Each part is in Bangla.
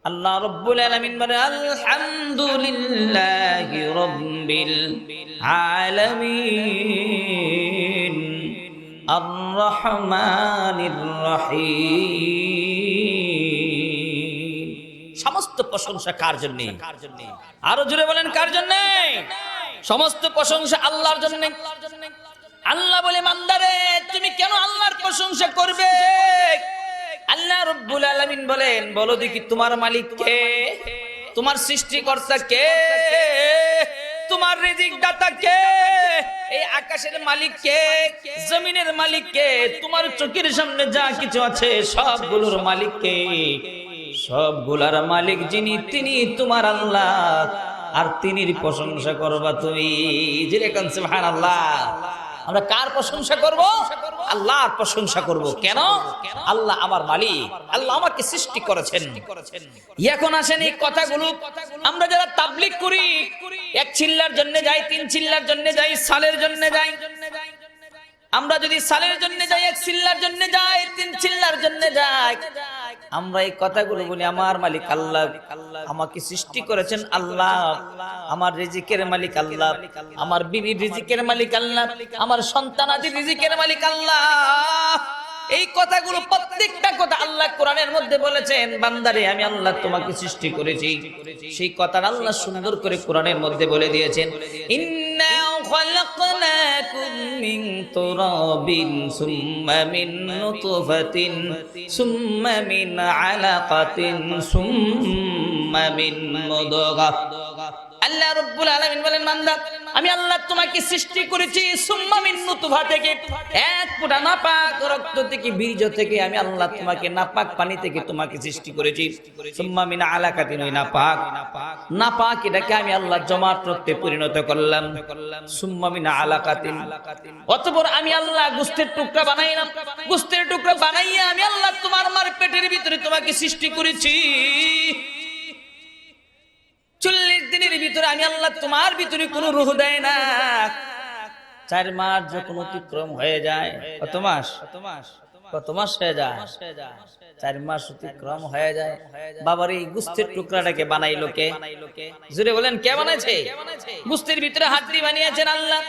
আল্লাহ রাব্বুল আলামিন বলে আলহামদুলিল্লাহি রাব্বিল আলামিন আর রহমানির রহিম। সমস্ত প্রশংসা কার জন্য? আরো জোরে বলেন কার জন্য? সমস্ত প্রশংসা আল্লাহর জন্য। আল্লাহ বলে বান্দারে তুমি কেন আল্লাহর প্রশংসা করবে? আল্লাহ রাব্বুল আলামিন বলেন বলো দেখি তোমার মালিক কে? তোমার সৃষ্টিকর্তা কে? তোমার রিজিক দাতা কে? এই আকাশের মালিক কে? জমিনের মালিক কে? তোমার চোখের সামনে যা কিছু আছে সবগুলোর মালিক কে? সবগুলার মালিক যিনি তিনি তোমার আল্লাহ, আর তিনির প্রশংসা করবা তুমি। যেরকম সুবহানাল্লাহ। আমরা কার প্রশংসা করব? আল্লাহর প্রশংসা করব। কেন? আল্লাহ আমার মালিক, আল্লাহ আমাকে সৃষ্টি করেছেন। এখন আসেন এই কথাগুলো আমরা যারা তাবলীগ করি, এক চিল্লার জন্য যাই, তিন চিল্লার জন্য যাই, সালের জন্য যাই। আমরা যদি সালের জন্য যাই, এক চিল্লার জন্য যাই, তিন চিল্লার জন্য যাই, আমরা এই কথাগুলো বলি আমার মালিক আল্লাহ, আমাকে সৃষ্টি করেছেন আল্লাহ, আমার রিজিকের মালিক আল্লাহ, আমার বিবির রিজিকের মালিক আল্লাহ, আমার সন্তানাদির রিজিকের মালিক আল্লাহ। এই কথাগুলো প্রত্যেকটা কথা আল্লাহ কোরআনের মধ্যে বলেছেন বান্দারে আমি আল্লাহ তোমাকে সৃষ্টি করেছি। সেই কথাটা আল্লাহ সুন্দর করে কোরআনের মধ্যে বলে দিয়েছেন, ইন্না খালাকনাকুম মিন তুরাবিন সুম্মা মিন নুতফাতিন সুম্মা মিন আলাকাতিন সুম্মা মিন মুদগাহ। আল্লাহ রাব্বুল আলামিন বলেন বান্দা আমি আল্লাহ তোমাকে সৃষ্টি করেছি সুম্মা মিন নুতফা থেকে, এক ফোঁটা নাপাক রক্ত থেকে, বীর্য থেকে আমি আল্লাহ তোমাকে নাপাক পানি থেকে তোমাকে সৃষ্টি করেছি। সুম্মা মিন আলাকাতিন, ওই নাপাক এটাকে আমি আল্লাহ জমাট রক্তে পরিণত করলাম। সুম্মা মিন আলাকাতিন, অতঃপর আমি আল্লাহ গোশতের টুকরা বানাইলাম। গোশতের টুকরা বানাইয়া আমি আল্লাহ তোমার মার পেটের ভিতরে তোমাকে সৃষ্টি করেছি। 40 দিনের ভিতরে আমি আল্লাহ তোমার ভিতরে কোনো রূহ দেয় না। 4 মাস যখন অতিক্রম হয়ে যায়, কত মাস হয়ে যায়? 4 মাস অতিক্রম হয়ে যায়, বাবার এই গোশতের টুকরাটাকে বানাইলো কে? জোরে বলেন কে বানাইছে? গোশতের ভিতরে হাড্ডি বানিয়েছেন আল্লাহ,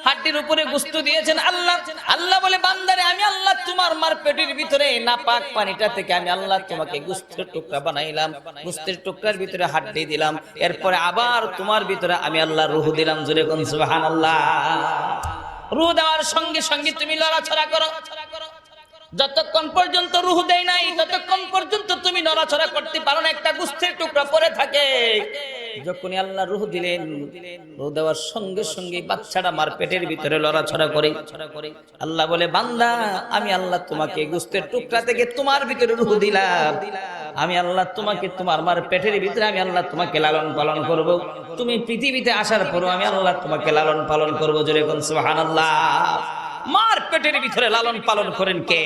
হাড্ডির উপরে গোশত দিয়েছেন আল্লাহ। আল্লাহ বলে বান্দারে আমি আল্লাহ তোমার মার পেটের ভিতরে নাপাক পানিটা থেকে আমি আল্লাহ তোমাকে গোশতের টুকরা বানাইলাম। গোশতের টুকরার ভিতরে হাড্ডি দিলাম, এরপরে আবার তোমার ভিতরে আমি আল্লাহ রূহ দিলাম। জোরে কোন সুবহানাল্লাহ। রূহ দেওয়ার সঙ্গে সঙ্গে তুমি লড়াছড়া করো। যতক্ষণ পর্যন্ত রূহ দেয় নাই ততক্ষণ পর্যন্ত তুমি নড়াচড়া করতে পারো না, একটা গোশতের টুকরা পড়ে থাকে। যখনই আল্লাহ রূহ দিলেন, রূহ দেওয়ার সঙ্গে সঙ্গে বাচ্চাটা মার পেটের ভিতরে লড়াচড়া করে। আল্লাহ বলে বান্দা আমি আল্লাহ তোমাকে গোশতের টুকরা থেকে তোমার ভিতরে রূহ দিলাম। আমি আল্লাহ তোমাকে তোমার মার পেটের ভিতরে আমি আল্লাহ তোমাকে লালন পালন করব। তুমি পৃথিবীতে আসার পরও আমি আল্লাহ তোমাকে লালন পালন করব। জোরে কোন সুবহানাল্লাহ। মার পেটের ভিতরে লালন পালন করেন কে?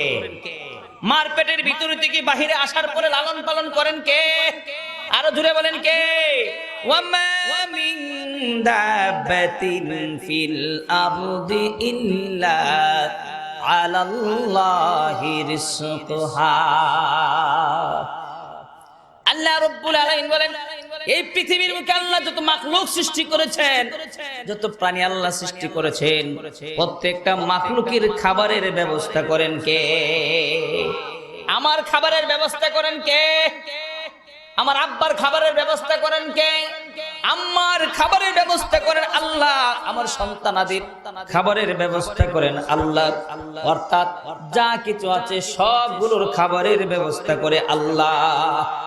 মার পেটের ভিতর থেকে বাহিরে আসার পরে লালন পালন করেন কে? আরো জোরে বলেন কে? ওয়ামা মিন দাব্বাতিন ফিল আরদি ইল্লা আলাল্লাহি রিজকুহা। আল্লাহ রাব্বুল আলামিন বলেন এই পৃথিবীর মুখে আল্লাহ যত মাখলুক সৃষ্টি করেছেন, যত প্রাণী আল্লাহ সৃষ্টি করেছেন, প্রত্যেকটা মাখলুকের খাবারের ব্যবস্থা করেন কে? আমার খাবারের ব্যবস্থা করেন কে? আমার আব্বার খাবারের ব্যবস্থা করেন কে? আম্মার খাবারের ব্যবস্থা করেন আল্লাহ। আমার সন্তানাদের খাবারের ব্যবস্থা করেন আল্লাহ। অর্থাৎ যা কিছু আছে সবগুলোর খাবারের ব্যবস্থা করে আল্লাহ।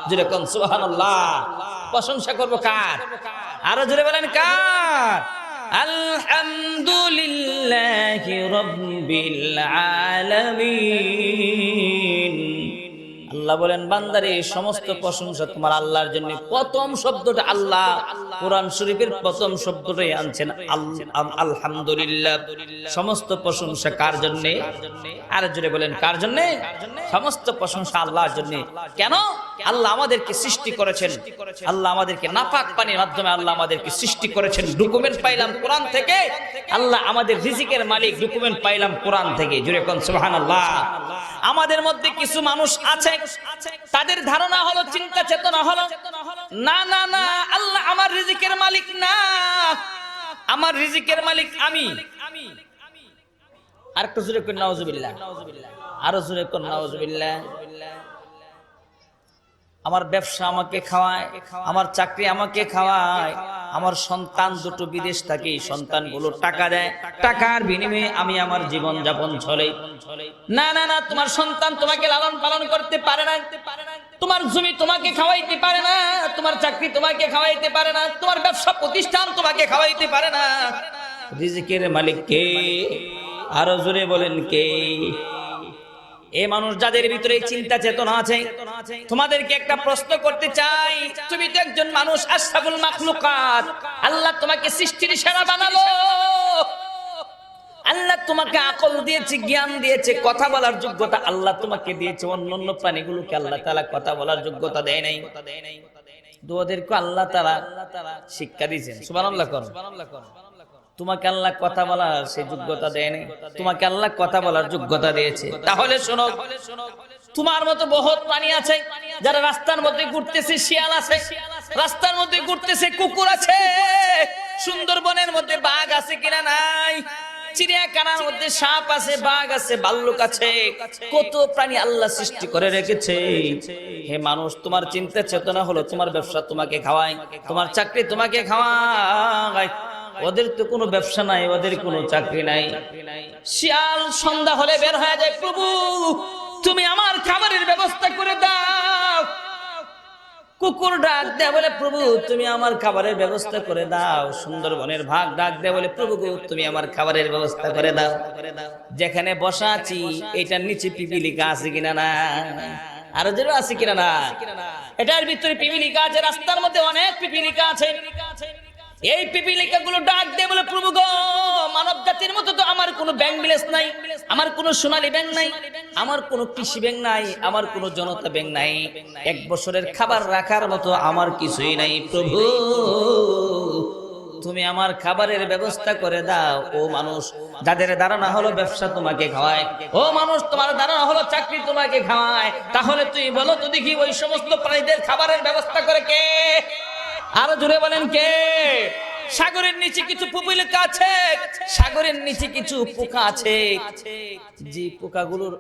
যেরকম সুবহানাল্লাহ। প্রশংসা করবো কার? আরো জোরে বলেন কার? আলহামদুলিল্লাহি রাব্বিল আলামিন। আল্লাহ বলেন বান্দারে সমস্ত প্রশংসা তোমার আল্লাহর জন্য। প্রথম শব্দটা আল্লাহ, কোরআন শরীফের প্রথম শব্দটাই আনছেন আলহামদুলিল্লাহ। সমস্ত প্রশংসা কার জন্য? আর জোরে বলেন কার জন্য? সমস্ত প্রশংসা আল্লাহর জন্য। কেন? আল্লাহ আমাদেরকে সৃষ্টি করেছেন, আল্লাহ আমাদেরকে নাপাক পানির মাধ্যমে আল্লাহ আমাদেরকে সৃষ্টি করেছেন। ডকুমেন্ট পাইলাম কোরআন থেকে। আল্লাহ আমাদের রিজিকের মালিক, ডকুমেন্ট পাইলাম কোরআন থেকে। জোরে কোন সুবহানাল্লাহ। আমাদের মধ্যে কিছু মানুষ আছে তাদের ধারণা হলো, চিন্তা চেতনা হলো, না না না, আল্লাহ আমার রিজিকের মালিক না, আমার রিজিকের মালিক আমি। আর একটু জোরে করে নাউজুবিল্লাহ, আরো জোরে করে নাউজুবিল্লাহ। আমার ব্যবসা আমাকে খাওয়ায়, আমার চাকরি আমাকে খাওয়ায়, আমার সন্তান দুটো বিদেশ থাকে, সন্তানগুলো টাকা দেয়, টাকার বিনিময়ে আমি আমার জীবন যাপন চলে। না না না, তোমার সন্তান তোমাকে লালন পালন করতে পারে না, তোমার জমি তোমাকে খাওয়াইতে পারে না, তোমার চাকরি তোমাকে খাওয়াইতে পারে না, তোমার ব্যবসা প্রতিষ্ঠান তোমাকে খাওয়াইতে পারে না। রিজিকের মালিক কে? আরো জোরে বলেন কে? এই মানুষ যাদের ভিতরে চিন্তা চেতনা আছে, তোমাদেরকে একটা প্রশ্ন করতে চাই, তুমি তো একজন মানুষ, আশরাফুল মাখলুকাত, আল্লাহ তোমাকে সৃষ্টির সেরা বানালো, আল্লাহ তোমাকে আকল দিয়েছে, জ্ঞান দিয়েছে, কথা বলার যোগ্যতা আল্লাহ তোমাকে দিয়েছে। অন্যান্য প্রাণীগুলোকে আল্লাহ তাআলা কথা বলার যোগ্যতা দেয় নাই, ওদেরকে আল্লাহ তাআলা শিক্ষা দিয়েছেন। সুবহানাল্লাহ করুন। তোমাকে আল্লাহ কথা বলার সেই যোগ্যতা দেয় নাই, তোমাকে আল্লাহ কথা বলার যোগ্যতা দিয়েছে। তাহলে শোনো, তোমার মতো বহুত প্রাণী আছে যারা রাস্তার মধ্যে ঘুরতেছে, শিয়াল আছে, রাস্তার মধ্যে ঘুরতেছে, কুকুর আছে, সুন্দরবনের মধ্যে বাঘ আছে কিনা নাই, চিড়িয়াখানার মধ্যে সাপ আছে, বাঘ আছে, ভাল্লুক আছে, কত প্রাণী আল্লাহ সৃষ্টি করে রেখেছে। হে মানুষ, তোমার চিন্তা চেতনা হলো তোমার ব্যবসা তোমাকে খাওয়ায়, তোমার চাকরি তোমাকে খাওয়ায়, ওদের তো কোনো ব্যবসা নাই, ওদের কোনো চাকরি নাই। শিয়াল সন্ধ্যা হলে বের হয়ে যায়, প্রভু তুমি আমার খাবারের ব্যবস্থা করে দাও। কুকুর ডাক দেয় বলে, প্রভু তুমি আমার খাবারের ব্যবস্থা করে দাও। সুন্দরবনের ভাগ ডাক দেয় বলে, প্রভু তুমি আমার খাবারের ব্যবস্থা করে দাও। যেখানে বসা আছি এটার নিচে পিপিলিকা আছে কিনা না, আরো যেন আছে কিনা না, এটার ভিতরে পিপিলিকা আছে, রাস্তার মধ্যে অনেক পিপিলিকা আছে। এই পিপিলিকা গুলো ডাক দেয় বলে, প্রভু গো মানব জাতির মতো তো আমার কোনো ব্যাংক ব্যালেন্স নাই, আমার কোনো সোনালী ব্যাংক নাই, আমার কোনো কৃষি ব্যাংক নাই, আমার কোনো জনতা ব্যাংক নাই, এক বছরের খাবার রাখার মতো আমার কিছুই নাই, প্রভু তুমি আমার খাবারের ব্যবস্থা করে দাও। ও মানুষ, যাদের ধারণা হলো ব্যবসা তোমাকে খাওয়ায়, ও মানুষ তোমার ধারণা হলো চাকরি তোমাকে খাওয়ায়, তাহলে তুই বলো তো দেখি ওই সমস্ত প্রাণীদের খাবারের ব্যবস্থা করে কে? আরো জোরে বলেন কে? সাগরের নিচে কিছু পিপিলিকা আছে, সাগরের নিচে কিছু পোকা আছে, যে পোকাগুলোর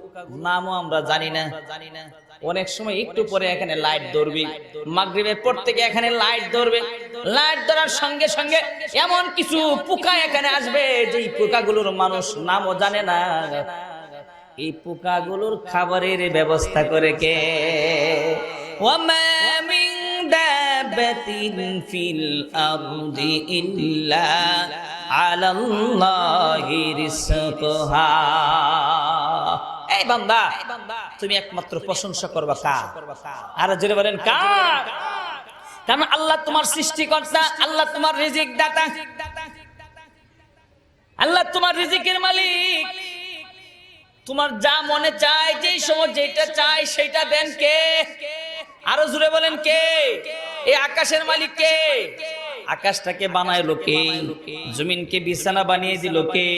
নামও আমরা জানি না। অনেক সময় একটু পরে এখানে লাইট ধরবে, মাগরিবের পর থেকে এখানে লাইট ধরবে, লাইট ধরার সঙ্গে সঙ্গে এমন কিছু পোকা এখানে আসবে যে পোকাগুলোর মানুষ নামও জানে না। এই পোকাগুলোর খাবারের ব্যবস্থা করে কে? ওয়ামা মিন দাবাতিন ফিল আরদি ইল্লা আলাল্লাহি রিজকুহা। এই বান্দা, তুমি একমাত্র প্রশংসা করবা কার? আর জোরে বলেন কার? কারণ আল্লাহ তোমার সৃষ্টিকর্তা, আল্লাহ তোমার রিজিক দাতা, আল্লাহ তোমার রিজিকের মালিক। তোমার যা মনে চায়, যেই সময় যেটা চায় সেটা দেন কে? আরো জোরে বলেন কে? এই আকাশের মালিক কে? আকাশটাকে বানাইলো কে? জমিনকে বিছানা বানিয়ে দিল কে?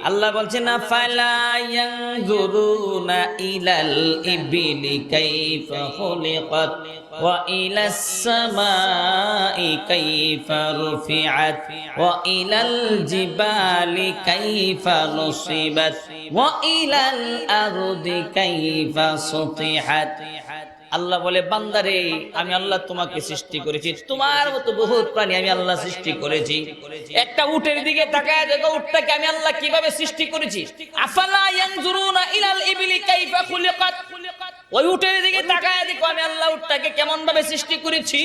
আল্লাহ বলছেন না, ফালা ইয়ানজুরুনা ইলাল ইবিলি কাইফা খুলিকাত ওয়া ইলাস সামাই কাইফা রুফিআত ওয়া ইলাল জিবালি কাইফা নুসিবাত ওয়া ইলাল আরদি কাইফা সুতিহাত। আল্লাহ বলে, বান্দারে আমি আল্লাহ তোমাকে সৃষ্টি করেছি, তোমার মতো বহুত প্রাণী আমি আল্লাহ সৃষ্টি করেছি। একটা উটের দিকে তাকায় দেখো, উটটাকে আমি আল্লাহ কিভাবে সৃষ্টি করেছি। আফালা ইয়ানজুরুনা ইলাল ইবিলি কাইফা খুলিকাত, ওই উটের দিকে তাকায় দেখো আমি আল্লাহ উটটাকে কেমন ভাবে সৃষ্টি করেছি।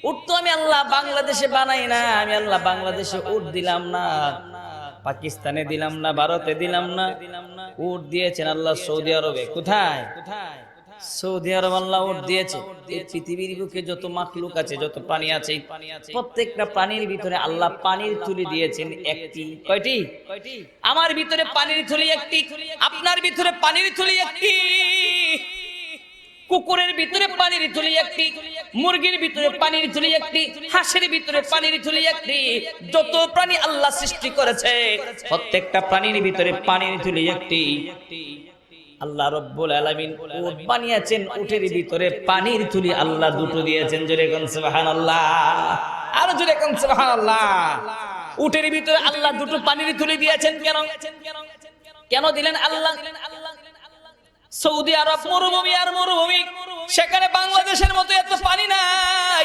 উট তো আমি আল্লাহ বাংলাদেশে বানাই না, আমি আল্লাহ বাংলাদেশে উট দিলাম না, পাকিস্তানে দিলাম না, ভারতে দিলাম না, উট দিয়েছেন আল্লাহ সৌদি আরবে। কোথায়? সৌদি আরব আল্লাহ উট দিয়েছে। এই পৃথিবীর বুকে যত মাখলুক আছে, যত প্রাণী আছে, প্রত্যেকটা প্রাণীর ভিতরে আল্লাহ পানির থলি দিয়েছেন একটি। কয়টি? আমার ভিতরে পানির থলি একটি, আপনার ভিতরে পানির থলি একটি, কুকুরের ভিতরে পানির থলি একটি, মুরগির ভিতরে পানির থলি একটি, হাঁসের ভিতরে পানির থলি একটি। যত প্রাণী আল্লাহ সৃষ্টি করেছে প্রত্যেকটা প্রাণীর ভিতরে পানির থলি একটি। আল্লাহ রব্বুল আলামিন উট বানিয়েছেন, উটের ভিতরে পানির তুলি আল্লাহ দুটো দিয়েছেন। জোরে কোন সুবহানাল্লাহ, আর জোরে কোন সুবহানাল্লাহ। উটের ভিতরে আল্লাহ দুটো পানির তুলি দিয়েছেন। কেন কেন দিলেন আল্লাহ? সৌদি আরব মরুভূমি আর মরুভূমি, সেখানে বাংলাদেশের মতো এত পানি নাই,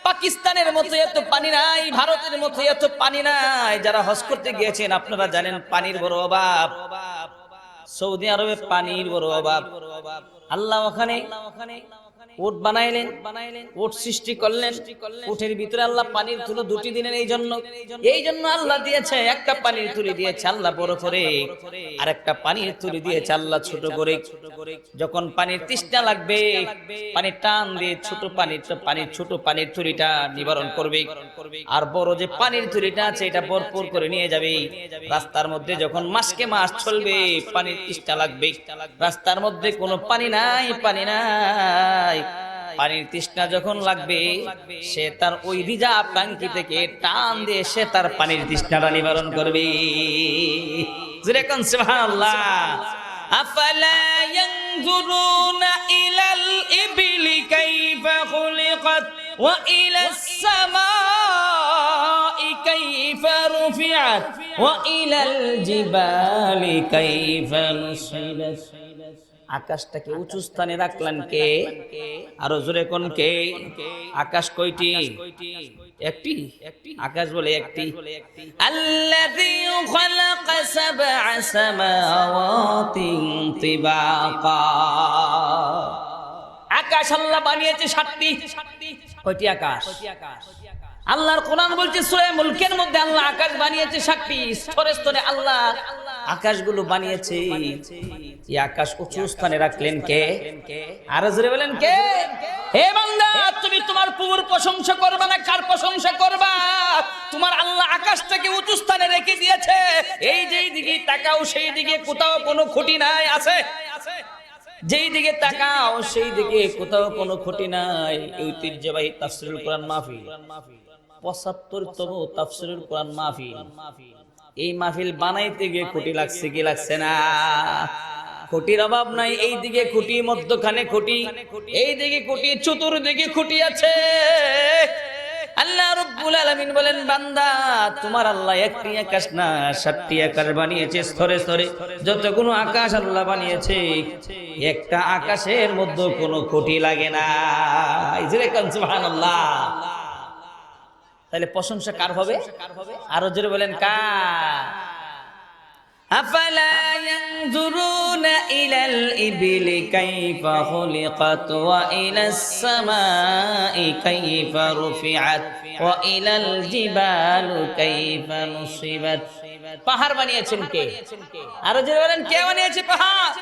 পাকিস্তানের মতো এত পানি নাই, ভারতের মতো এত পানি নাই। যারা হজ করতে গিয়েছেন আপনারা জানেন পানির বড় অভাব। সৌদি আরবে পানির বড় অভাব। আল্লাহ ওখানে উট বানাইলেন, উট সৃষ্টি করলেন, উটের ভিতরে আল্লাহ পানির তুলো দুটি দিলেন। এই জন্য আল্লাহ দিয়েছে একটা পানির তুলি দিয়েছে আল্লাহ বড় করে, আর একটা পানির তুলি দিয়েছে আল্লাহ ছোট করে। যখন পানির তৃষ্ণা লাগবে পানি টান দিয়ে ছোট পানির তুলিটা নিবারণ করবে, আর বড় যে পানির তুলিটা আছে এটা ভরপুর করে নিয়ে যাবে। রাস্তার মধ্যে যখন মাসকে মাস চলবে পানির তৃষ্ণা লাগবে, রাস্তার মধ্যে কোনো পানি নাই, পানির তৃষ্ণা যখন লাগবে সে তার ওই রিজার্ভ ট্যাঙ্কি থেকে টান দিয়ে সে তার পানির তৃষ্ণাটা নিবারণ করবে। যেরকম সুবহানাল্লাহ। আফালা ইয়ানজুরুনা ইলাল ইবলি কাইফা খুলিকাত ওয়া ইলাস সামাই কাইফা রুফিআত ওয়া ইলাল জিবালি কাইফা নুসিবাত। আকাশটাকে উঁচু স্থানে রাখলেন কে? আরো জোরে কোন কে? আকাশ কয়টি? একটি। আকাশ বলে একটি। আল্লাযী খালাকা সাবআ সামাওয়াতিন তিবাকা। আকাশ আল্লাহ বানিয়েছে 7টি। কয়টি আকাশ? আল্লাহর কোরআন বলছে সূরা মুলকের মধ্যে আল্লাহ আকাশ বানিয়েছে 7টি। স্তরে স্তরে আল্লাহ আকাশগুলো বানিয়েছে। এই আকাশ উঁচু স্থানে রাখলেন কে? আর জোরে বলেন কে? হে বান্দা, তুমি তোমার প্রভুর প্রশংসা করবে না কার প্রশংসা করবা? তোমার আল্লাহ আকাশটাকে উঁচু স্থানে রেখে দিয়েছে। এই যেই দিকে তাকাও সেই দিকে কোথাও কোনো খুঁটি নাই, আছে? যেই দিকে তাকাও সেই দিকে কোথাও কোনো খুঁটি নাই। ঐতিহ্যবাহী তাফসীরুল কোরআন মাহফিল, ৭৫তম তাফসীরুল কোরআন মাহফিল। এই মাহফিল বানাইতে গিয়ে খুঁটি লাগছে কি লাগছে না? খুঁটির অভাব নাই। এই দিকে খুঁটি, মধ্যখানে খুঁটি, এই দিকে খুঁটি, চতুর্দিকে খুঁটি আছে। আল্লাহ রাব্বুল আলামিন বলেন বান্দা তোমার আল্লাহ একটি আকাশ না 7টি আকাশ বানিয়েছে স্তরে স্তরে। যতগুলো আকাশ আল্লাহ বানিয়েছে একটা আকাশের মধ্যে কোনো খুঁটি লাগে না। যেরকম সুবহানাল্লাহ। তাহলে প্রশংসা কার হবে? আরো জোরে বলেন কার? আফালা ইয়ানজুরুনা ইলাল ইবলি কাইফা খুলিকাত ওয়া ইলাস সামাই কাইফা রুফিআত ওয়া ইলাল জিবালি কাইফা নুসিবাত। পাহাড় বানিয়েছেন কে? আরো জোরে বলেন কে বানিয়েছে পাহাড়?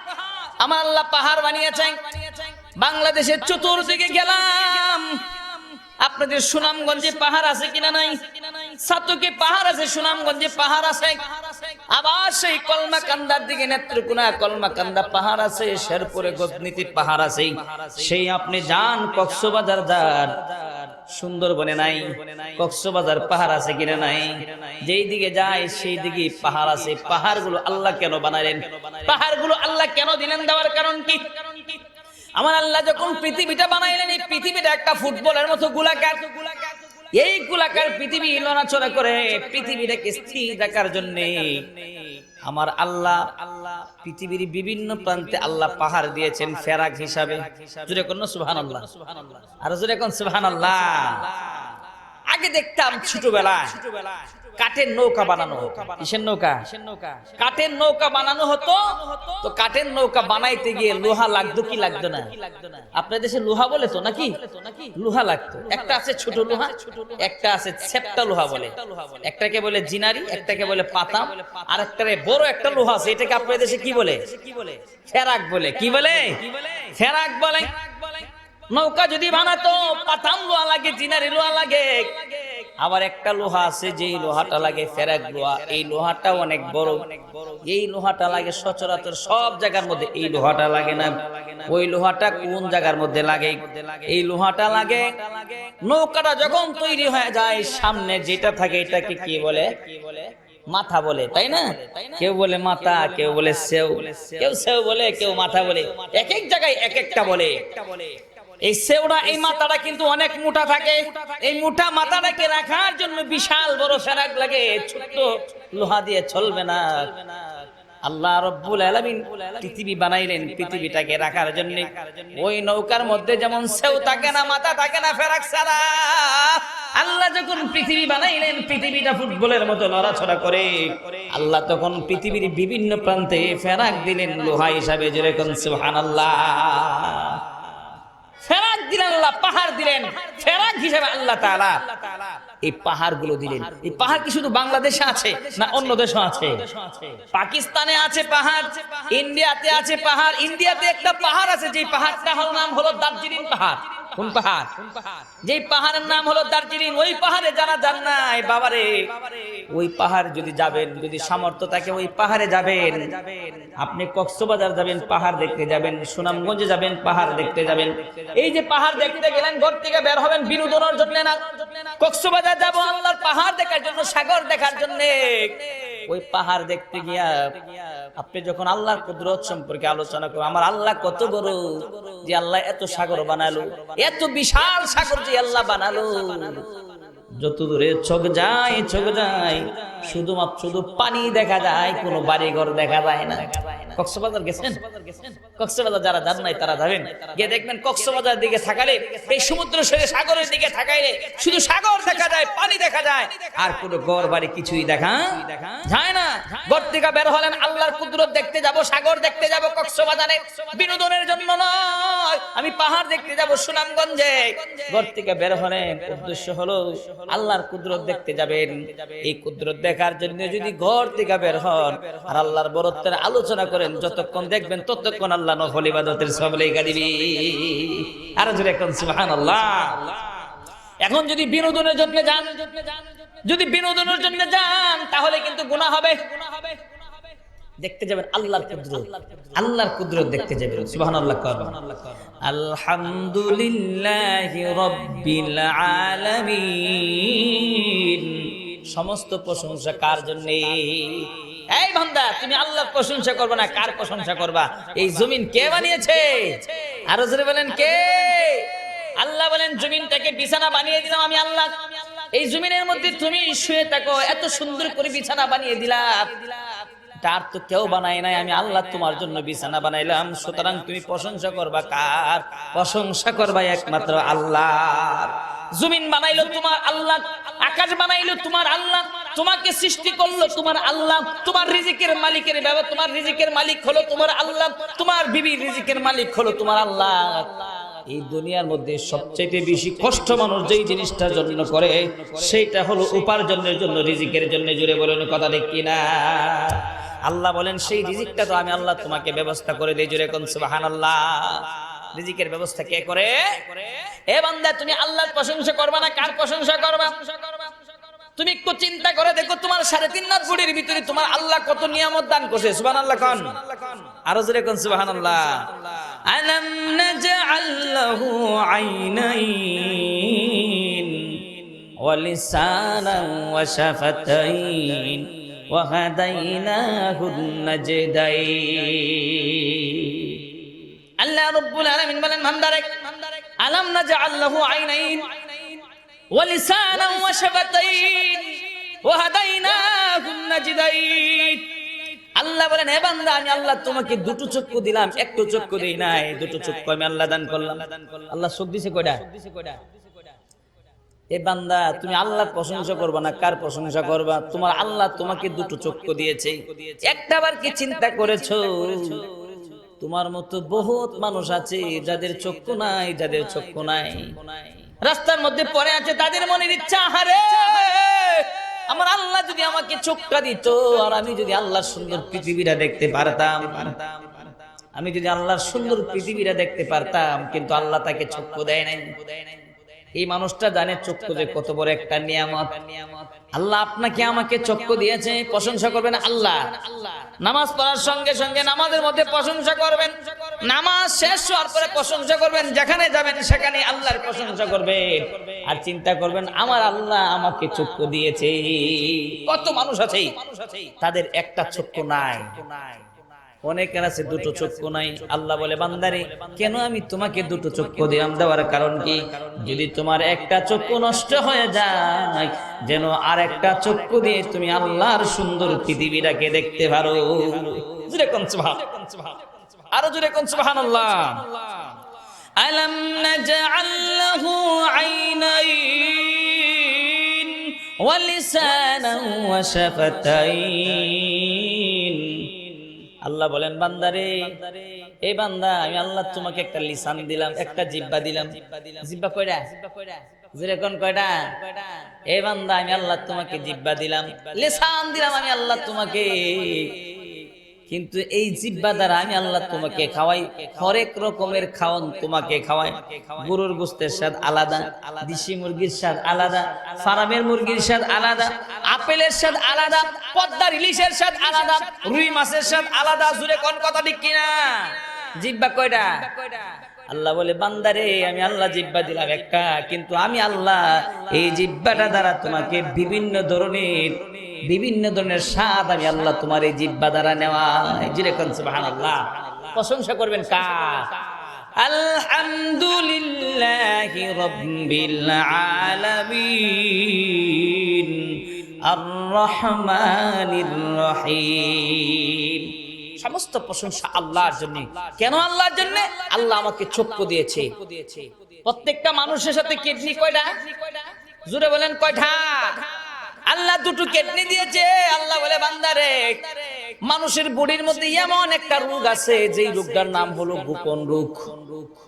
আমার আল্লাহ পাহাড় বানিয়েছেন। বাংলাদেশের চতুর্দিকে গেলাম, আপনাদের সুনামগঞ্জে পাহাড় আছে কিনা নাই? সাতকে পাহাড় আছে, সুনামগঞ্জে পাহাড় আছে। আবার সেই কলমাকান্দার দিকে নেত্রকোনা কলমাকান্দা পাহাড় আছে, শেরপুরে গজনীতি পাহাড় আছে। সেই আপনি যান কক্সবাজার যান, সুন্দরবনে নাই, কক্সবাজার পাহাড় আছে কিনা নাই? যেই দিকে যায় সেই দিকে পাহাড় আছে। পাহাড়গুলো আল্লাহ কেন বানালেন? পাহাড়গুলো আল্লাহ কেন দিলেন? দেওয়ার কারণ কি? আমার আল্লাহ যখন পৃথিবীটা বানাইলেন, এই পৃথিবীটা একটা ফুটবলের মতো গোলাকার। এই গোলাকার পৃথিবী নড়াচড়া করে, পৃথিবীটাকে স্থির রাখার জন্য আমার আল্লাহ পৃথিবীর বিভিন্ন প্রান্তে আল্লাহ পাহাড় দিয়েছেন ফেরাক হিসাবে। জোরে কোন সুবহানাল্লাহ। আর জোরে কোন সুবহানাল্লাহ। আগে দেখতাম ছোটবেলায় কাঠের নৌকা বানানো হতো। কিসের নৌকা? কাঠের নৌকা বানানো হতো। তো কাঠের নৌকা বানাইতে গিয়ে লোহা লাগতো কি লাগতো না? আপনাদের দেশে লোহা বলে তো নাকি? লোহা লাগতো। একটা আছে ছোট লোহা, একটা আছে ছেপটা লোহা বলে। একটাকে বলে জিনারি, একটাকে বলে পাতাম, আর একটারে বড় একটা লোহা আছে, এটাকে আপনাদের দেশে কি বলে? ফেরাক বলে। কি বলে? ফেরাক বলে। নৌকা যদি বানাতো পাতাম লোহা লাগে, জিনারি লোহা লাগে। আবার একটা লোহা আছে যেই লোহাটা লাগে ফেরাক লোহা, এই লোহাটা অনেক বড়। এই লোহাটা লাগে সচরাচর সব জায়গার মধ্যে, এই লোহাটা লাগে না। ওই লোহাটা কোন জায়গার মধ্যে লাগে? এই লোহাটা লাগে নৌকাটা যখন তৈরি হয়ে যায়, সামনে যেটা থাকে এটাকে কি বলে? মাথা বলে, তাই না? কেউ বলে মাথা, কেউ বলে সেও, কেউ সেও বলে, কেউ মাথা বলে, এক এক জায়গায় এক একটা বলে। এই সেওটা, এই মাথাটা কিন্তু অনেক মোটা থাকে। এই মোটা মাথাটাকে রাখার জন্য বিশাল বড় ফেরাক লাগে, ছোট্ট লোহা দিয়ে চলবে না। আল্লাহ রাব্বুল আলামিন পৃথিবী বানাইলেন পৃথিবীটাকে রাখার জন্য। ওই নৌকার মধ্যে যেমন সেও থাকে না, মাথা থাকে না, ফেরাক ছাড়া। আল্লাহ যখন পৃথিবী বানাইলেন, পৃথিবীটা ফুটবলের মতো নড়াচড়া করে, আল্লাহ তখন পৃথিবীর বিভিন্ন প্রান্তে ফেরাক দিলেন লোহা হিসাবে। যেরকম সুবহানাল্লাহ, ফেরাক দিলেন আল্লাহ, পাহাড় দিলেন ফেরাক হিসাবে আল্লাহ তাআলা। এই পাহাড়গুলো দিলেন। এই পাহাড় কি শুধু বাংলাদেশে আছে না অন্য দেশে আছে? পাকিস্তানে আছে পাহাড়, ইন্ডিয়াতে আছে পাহাড়। ইন্ডিয়াতে একটা পাহাড় আছে, যে পাহাড়টার নাম হলো দার্জিলিং পাহাড়। কোন পাহাড়? যেই পাহাড়ের নাম হলো দার্জিলিং। ওই পাহাড়ে যারা যান নাই বাবারে, ওই পাহাড় যদি যাবেন, যদি সামর্থ্য থাকে ওই পাহাড়ে যাবেন। আপনি কক্সবাজার যাবেন, পাহাড় দেখতে যাবেন। সুনামগঞ্জে যাবেন, পাহাড় দেখতে যাবেন। এই যে পাহাড় দেখতে গেলেন, ঘর থেকে বের হবেন বিনোদনের জন্য না। কক্সবাজার যাব আল্লাহর পাহাড় দেখার জন্য, সাগর দেখার জন্য। ওই পাহাড় দেখতে গিয়া আপনি যখন আল্লাহর কুদরত সম্পর্কে আলোচনা করবেন, আমার আল্লাহ কত বড়, যে আল্লাহ এত সাগর বানালো, এত বিশাল সাগর যে আল্লাহ বানালো। যত দূরে চোখ যায়, চোখ যায় শুধুমাত্র শুধু পানি দেখা যায়, কোনো বাড়ি ঘর দেখা যায় না। কক্সবাজার গেছেন? কক্সবাজার যারা যান নাই তারা যাবেন, গিয়ে দেখবেন কক্সবাজার দিকে থাকালে, এই সমুদ্র সৈকত সাগরের দিকে থাকাইলে শুধু সাগর দেখা যায়, পানি দেখা যায়, আর কোনো ঘর বাড়ি কিছুই দেখা যায় না। ঘর থেকে বের হলেন, আল্লাহর কুদরত দেখতে যাব, সাগর দেখতে যাব কক্সবাজারে, বিনোদনের জন্য নয়। আমি পাহাড় দেখতে যাব সুনামগঞ্জে। ঘর থেকে বের হলেন, উদ্দেশ্য হলো আল্লাহর কুদরত দেখতে যাবেন। এই কুদরত দেখার জন্য যদি ঘর থেকে বের হন আর আল্লাহর বরত্বের আলোচনা করেন, যতক্ষণ দেখবেন ততক্ষণ আল্লাহ নফল ইবাদতের সওয়াব লেখা দিবে। আর জোরে কোন সুবহানাল্লাহ। এখন যদি বিনোদনের জন্য যান, যদি বিনোদনের জন্য যান তাহলে কিন্তু গুনাহ হবে। দেখতে যাবেন আল্লাহর কুদরত, আল্লাহর কুদরত দেখতে যাবেন। সুবহানাল্লাহ। আলহামদুলিল্লাহি রাব্বিল আলামিন। সমস্ত প্রশংসা কার জন্য? এই বান্দা, তুমি আল্লাহর প্রশংসা করবে না, কার প্রশংসা করবা? এই জমিন কে বানিয়েছে? আরো জোরে বলেন কে? আল্লাহ বলেন, জমিনটাকে বিছানা বানিয়ে দিলাম আমি আল্লাহ। এই জমিনের মধ্যে তুমি শুয়ে থাকো, এত সুন্দর করে বিছানা বানিয়ে দিলাম। তার তো কেউ বানায় নাই, আমি আল্লাহ তোমার জন্য বিছানা বানাইলাম। সুতরাং তুমি প্রশংসা করবা কার? প্রশংসা করবা একমাত্র আল্লাহর। জমিন বানাইলো তোমার আল্লাহ, আকাশ বানাইলো তোমার আল্লাহ, তোমাকে সৃষ্টি করলো তোমার আল্লাহ, তোমার রিজিকের মালিকের ব্যাপার, তোমার রিজিকের মালিক হলো তোমার আল্লাহ, তোমার বিবির রিজিকের মালিক হলো তোমার আল্লাহ। এই দুনিয়ার মধ্যে সবচেয়ে বেশি কষ্ট মানুষ যেই জিনিসটার জন্য করে, সেইটা হলো উপার্জনের জন্য, রিজিকের জন্য। জুড়ে বলেন কথা ঠিক কিনা? আল্লাহ বলেন, সেই রিজিকটা তো আমি আল্লাহ তোমাকে ব্যবস্থা করে দেই। জুড়ে কোন সুবহানাল্লাহ। রিজিকের ব্যবস্থা কে করে? এ বান্দা, তুমি আল্লাহর প্রশংসা করবা না, কার প্রশংসা করবা? তুমি একটু চিন্তা করে দেখো, তোমার 3.5 লাখ বডির ভিতরে তোমার আল্লাহ কত নিয়ামত দান করছে। সুবহানাল্লাহ কোন? আরো জোরে কোন সুবহানাল্লাহ। আলাম নাজআল লাহু আইনাইন ওয়া লিসানান ওয়া শাফাতাইন ওয়া হাদাইনাহুন নাজদাইন। আল্লাহ রাব্বুল আলামিন বলেন, বান্দারে, আলাম নাজআল লাহু আইনাইন ওয়া লিসানান ওয়া শাফাতাইন ওয়া হাদাইনাহুন নাজদাইন। আল্লাহ বলেন, হে বান্দা, আমি আল্লাহ তোমাকে দুটো চক্ষু দিলাম, একটু চক্ষু দেই নাই, দুটো চক্ষু আমি আল্লাহ দান করলাম। আল্লাহ চোখ দিছে কয়টা? এ বান্দা, তুমি আল্লাহর প্রশংসা করবা না, কার প্রশংসা করবা? তোমার আল্লাহ তোমাকে দুটো চক্ষু দিয়েছে। একটাবার কি চিন্তা করেছো? তোমার মতো বহুত মানুষ আছে যাদের চক্ষু নাই, যাদের চক্ষু নাই, রাস্তার মধ্যে পড়ে আছে, তাদের মনের ইচ্ছা, হারে আমার আল্লাহ যদি আমাকে চোখটা দিত, আর আমি যদি আল্লাহর সুন্দর পৃথিবীটা দেখতে পারতাম, আমি যদি আল্লাহর সুন্দর পৃথিবীটা দেখতে পারতাম। কিন্তু আল্লাহ তাকে চক্ষু দেয় নাই। এই মানুষটা জানে চক্ষু যে কত বড় একটা নিয়ামত। আল্লাহ আপনাকে আমাকে চক্ষু দিয়েছে, প্রশংসা করবেন আল্লাহ। নামাজ পড়ার সঙ্গে সঙ্গে নামাজের মধ্যে প্রশংসা করবেন, নামাজ শেষ হওয়ার পরে প্রশংসা করবেন, যেখানে যাবেন সেখানে আল্লাহর প্রশংসা করবেন। আর চিন্তা করবেন আমার আল্লাহ আমাকে চক্ষু দিয়েছে। কত মানুষ আছে তাদের একটা চক্ষু নাই, অনেকের আছে দুটো চক্ষু নাই। আল্লাহ বলে বান্দারে কেন আমি তোমাকে দুটো চক্ষু দিলাম? দেওয়ার কারণ কি? যদি তোমার একটা চক্ষু নষ্ট হয়ে যায় যেন আর একটা চক্ষু দিয়ে তুমি আল্লাহর সুন্দর পৃথিবীটাকে দেখতে পারো। জোরে কোন সুবহান, আরো জোরে কোন সুবহানাল্লাহ। আলাম নাজআল লাহু আইনাইন ওয়া লিসানান ওয়া শাফাতাইন। আল্লাহ বলেন বান্দারে, এই বান্দা আমি আল্লাহ তোমাকে একটা লিসান দিলাম, একটা জিহ্বা দিলাম। জিহ্বা কয়টা? যেরকম কয়টা? এই বান্দা আমি আল্লাহ তোমাকে জিহ্বা দিলাম, লিসান দিলাম আমি আল্লাহ তোমাকে। কিন্তু এই জিহ্বা দ্বারা আমি আল্লাহ তোমাকে খাওয়াই, হরেক রকমের খাওয়ান তোমাকে খাওয়াই। গরুর গোশতের স্বাদ আলাদা, দেশি মুরগির স্বাদ আলাদা, ফার্মের মুরগির স্বাদ আলাদা, আপেলের স্বাদ আলাদা, পদ্মার ইলিশের স্বাদ আলাদা, রুই মাছের স্বাদ আলাদা। জুড়ে কোন কথা ঠিক কিনা? জিহ্বা কয়টা? আল্লাহ বলে বান্দারে আমি আল্লাহ জিহ্বা দিলাম একটা, কিন্তু আমি আল্লাহ এই জিহ্বাটা দ্বারা তোমাকে বিভিন্ন ধরনের স্বাদ আমি আল্লাহ তোমার এই জিহ্বা দ্বারা নেওয়া। যেরকম সুবহানাল্লাহ। প্রশংসা করবেন কার? আলহামদুলিল্লাহি রাব্বিল আলামিন আর রহমানির রহিম। সমস্ত প্রশংসা আল্লাহর জন্য। কেন আল্লাহর জন্য? আল্লাহ আমাকে চক্ষু দিয়েছে। প্রত্যেকটা মানুষের সাথে কিডনি কয়টা? জোরে বলেন কয়টা? আল্লাহ দুটো কিডনি দিয়েছে। আল্লাহ বলে বান্দারে মানুষের বডির মধ্যে এমন একটা রোগ আছে যেই রোগটার নাম হলো গোপন রোগ।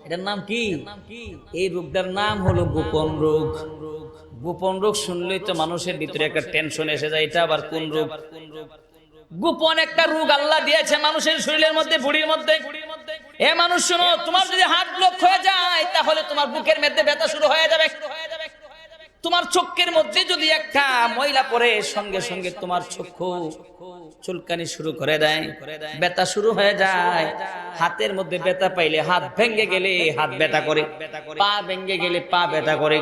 এটার নাম কি? এই রোগটার নাম হলো গোপন রোগ। গোপন রোগ শুনলেই তো মানুষের ভিতরে একটা টেনশন এসে যায়, এটা আবার কোন রোগ? গোপন একটা রোগ আল্লাহ দিয়েছে মানুষের শরীরের মধ্যে, বডির মধ্যে। এ মানুষ শোনো, তোমার যদি হার্ট ব্লক হয়ে যায় তাহলে তোমার বুকের মধ্যে ব্যথা শুরু হয়ে যাবে। তোমার চোখের মধ্যে যদি একটা ময়লা পড়ে সঙ্গে সঙ্গে তোমার চক্ষু চুলকানি শুরু করে দেয়, ব্যথা শুরু হয়ে যায়। হাতের মধ্যে ব্যথা পাইলে হাত ভেঙে গেলে হাত ব্যথা করে, পা ভেঙে গেলে পা ব্যথা করে।